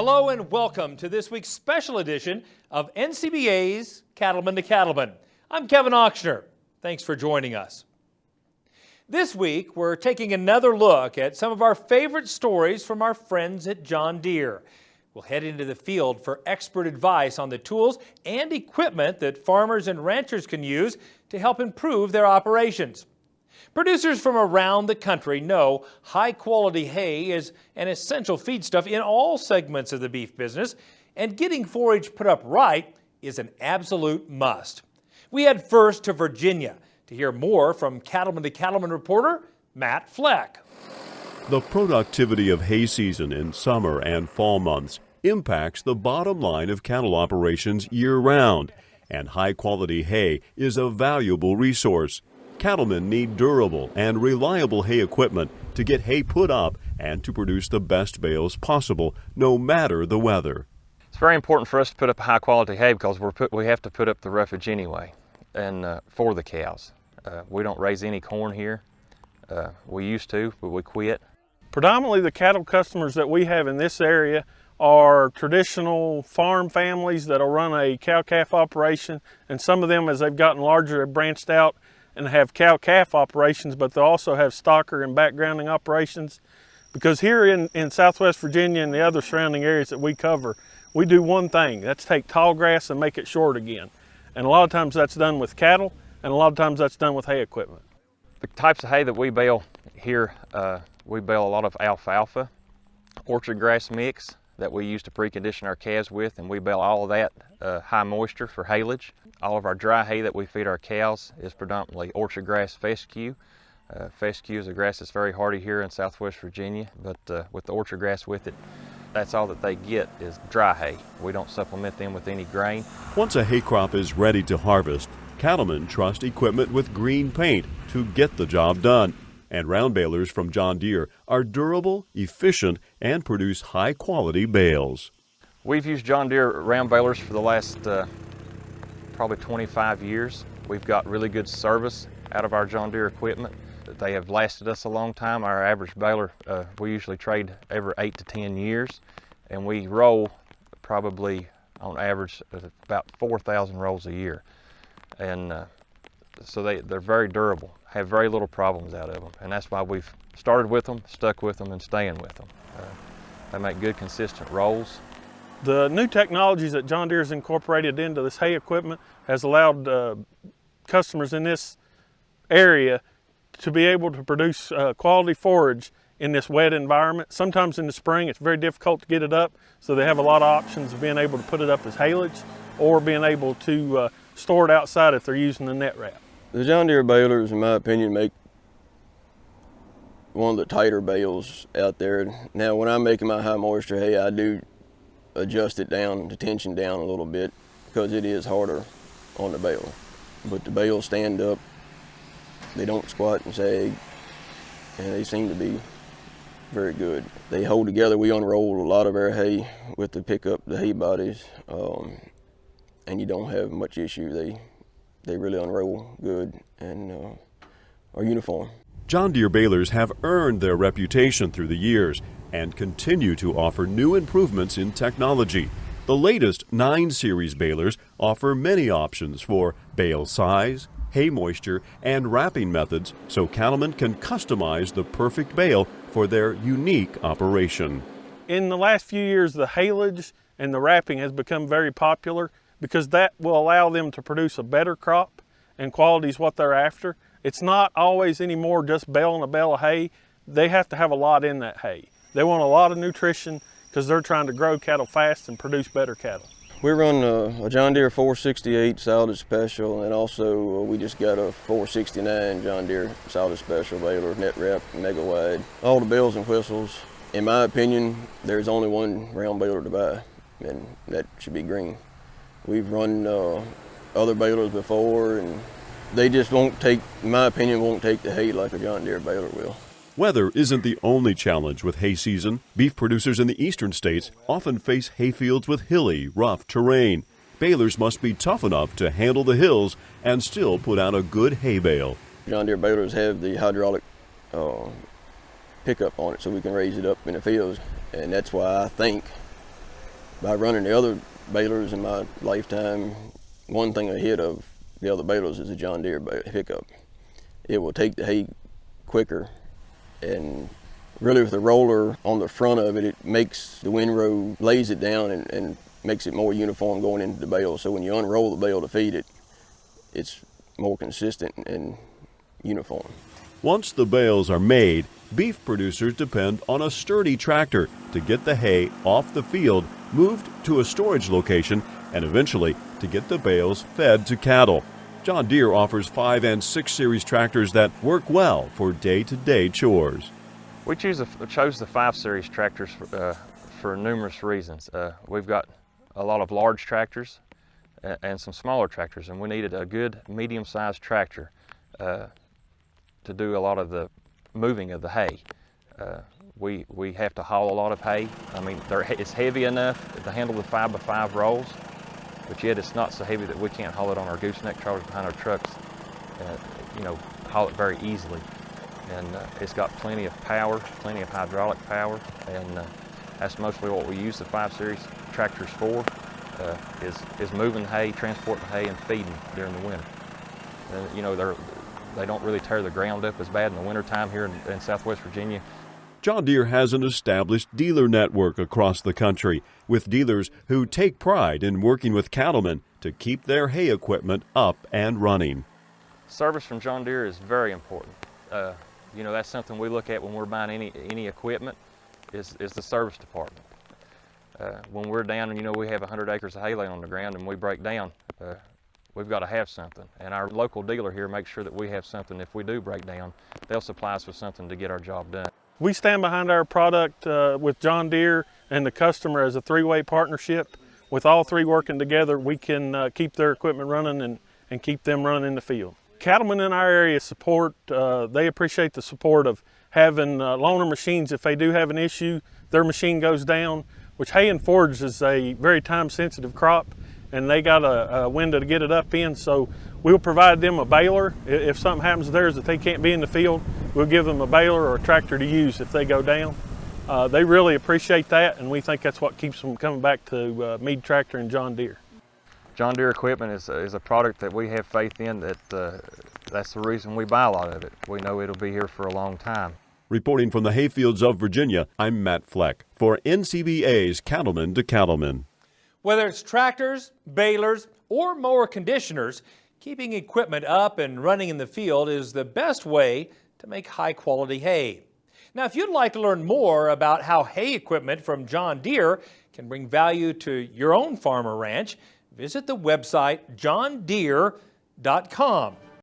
Hello and welcome to this week's special edition of NCBA's Cattlemen to Cattlemen. I'm Kevin Ochsner. Thanks for joining us. This week, we're taking another look at some of our favorite stories from our friends at John Deere. We'll head into the field for expert advice on the tools and equipment that farmers and ranchers can use to help improve their operations. Producers from around the country know high-quality hay is an essential feedstuff in all segments of the beef business, and getting forage put up right is an absolute must. We head first to Virginia to hear more from Cattlemen to Cattlemen reporter Matt Fleck. The productivity of hay season in summer and fall months impacts the bottom line of cattle operations year-round, and high-quality hay is a valuable resource. Cattlemen need durable and reliable hay equipment to get hay put up and to produce the best bales possible, no matter the weather. It's very important for us to put up high quality hay because we have to put up the roughage anyway, and for the cows. We don't raise any corn here. We used to, but we quit. Predominantly the cattle customers that we have in this area are traditional farm families that'll run a cow-calf operation, and some of them, as they've gotten larger, have branched out and have cow-calf operations, but they also have stocker and backgrounding operations. Because here in Southwest Virginia and the other surrounding areas that we cover, we do one thing, that's take tall grass and make it short again. And a lot of times that's done with cattle, and a lot of times that's done with hay equipment. The types of hay that we bale here, we bale a lot of alfalfa, orchard grass mix that we use to precondition our calves with, and we bale all of that high moisture for haylage. All of our dry hay that we feed our cows is predominantly orchard grass fescue. Fescue is a grass that's very hardy here in Southwest Virginia, but with the orchard grass with it, that's all that they get is dry hay. We don't supplement them with any grain. Once a hay crop is ready to harvest, cattlemen trust equipment with green paint to get the job done. And round balers from John Deere are durable, efficient, and produce high-quality bales. We've used John Deere round balers for the last probably 25 years. We've got really good service out of our John Deere equipment. They have lasted us a long time. Our average baler, we usually trade every 8 to 10 years, and we roll probably on average about 4,000 rolls a year. And so they're very durable, have very little problems out of them, and that's why we've started with them, stuck with them, and staying with them. They make good, consistent rolls. The new technologies that John Deere has incorporated into this hay equipment has allowed customers in this area to be able to produce quality forage in this wet environment. Sometimes in the spring it's very difficult to get it up, so they have a lot of options of being able to put it up as haylage or being able to store it outside if they're using the net wrap. The John Deere balers, in my opinion, make one of the tighter bales out there. Now, when I'm making my high moisture hay, I do adjust it down, the tension down a little bit, because it is harder on the baler. But the bales stand up, they don't squat and sag, and they seem to be very good. They hold together. We unroll a lot of our hay with the pickup, the hay bodies, and you don't have much issue. They really unroll good and are uniform. John Deere balers have earned their reputation through the years and continue to offer new improvements in technology. The latest 9 Series balers offer many options for bale size, hay moisture, and wrapping methods so cattlemen can customize the perfect bale for their unique operation. In the last few years, the haylage and the wrapping has become very popular because that will allow them to produce a better crop, and quality is what they're after. It's not always anymore just baling a bale of hay. They have to have a lot in that hay. They want a lot of nutrition because they're trying to grow cattle fast and produce better cattle. We run a John Deere 468 Salvage Special, and also we just got a 469 John Deere Salvage Special baler, net wrap, mega wide. All the bells and whistles. In my opinion, there's only one round baler to buy, and that should be green. We've run other balers before, and they just won't take, in my opinion, won't take the hay like a John Deere baler will. Weather isn't the only challenge with hay season. Beef producers in the eastern states often face hayfields with hilly, rough terrain. Balers must be tough enough to handle the hills and still put out a good hay bale. John Deere balers have the hydraulic pickup on it so we can raise it up in the fields, and that's why I think By running the other balers in my lifetime, one thing ahead of the other balers is a John Deere pickup. It will take the hay quicker, and really with the roller on the front of it, it makes the windrow, lays it down and makes it more uniform going into the bale. So when you unroll the bale to feed it, it's more consistent and uniform. Once the bales are made, beef producers depend on a sturdy tractor to get the hay off the field, moved to a storage location, and eventually to get the bales fed to cattle. John Deere offers 5 and 6 series tractors that work well for day-to-day chores. We chose the 5 series tractors for numerous reasons. We've got a lot of large tractors and some smaller tractors, and we needed a good medium-sized tractor to do a lot of the moving of the hay. We have to haul a lot of hay. I mean, it's heavy enough to handle the 5x5 rolls, but yet it's not so heavy that we can't haul it on our gooseneck trailers behind our trucks. Haul it very easily. And it's got plenty of power, plenty of hydraulic power, and that's mostly what we use the 5 series tractors for, is moving hay, transporting hay, and feeding during the winter. And, they don't really tear the ground up as bad in the wintertime here in Southwest Virginia. John Deere has an established dealer network across the country, with dealers who take pride in working with cattlemen to keep their hay equipment up and running. Service from John Deere is very important. That's something we look at when we're buying any equipment, is the service department. When we're down and we have 100 acres of hay laying on the ground and we break down, we've got to have something. And our local dealer here makes sure that we have something. If we do break down, they'll supply us with something to get our job done. We stand behind our product with John Deere and the customer as a 3-way partnership. With all 3 working together, we can keep their equipment running and keep them running in the field. Cattlemen in our area they appreciate the support of having loaner machines. If they do have an issue, their machine goes down, which hay and forage is a very time-sensitive crop, and they got a window to get it up in, so we'll provide them a baler. If something happens to theirs that they can't be in the field, we'll give them a baler or a tractor to use if they go down. They really appreciate that, and we think that's what keeps them coming back to Meade Tractor and John Deere. John Deere equipment is a product that we have faith in. That's the reason we buy a lot of it. We know it'll be here for a long time. Reporting from the hayfields of Virginia, I'm Matt Fleck for NCBA's Cattlemen to Cattlemen. Whether it's tractors, balers, or mower conditioners, keeping equipment up and running in the field is the best way to make high-quality hay. Now, if you'd like to learn more about how hay equipment from John Deere can bring value to your own farm or ranch, visit the website johndeere.com.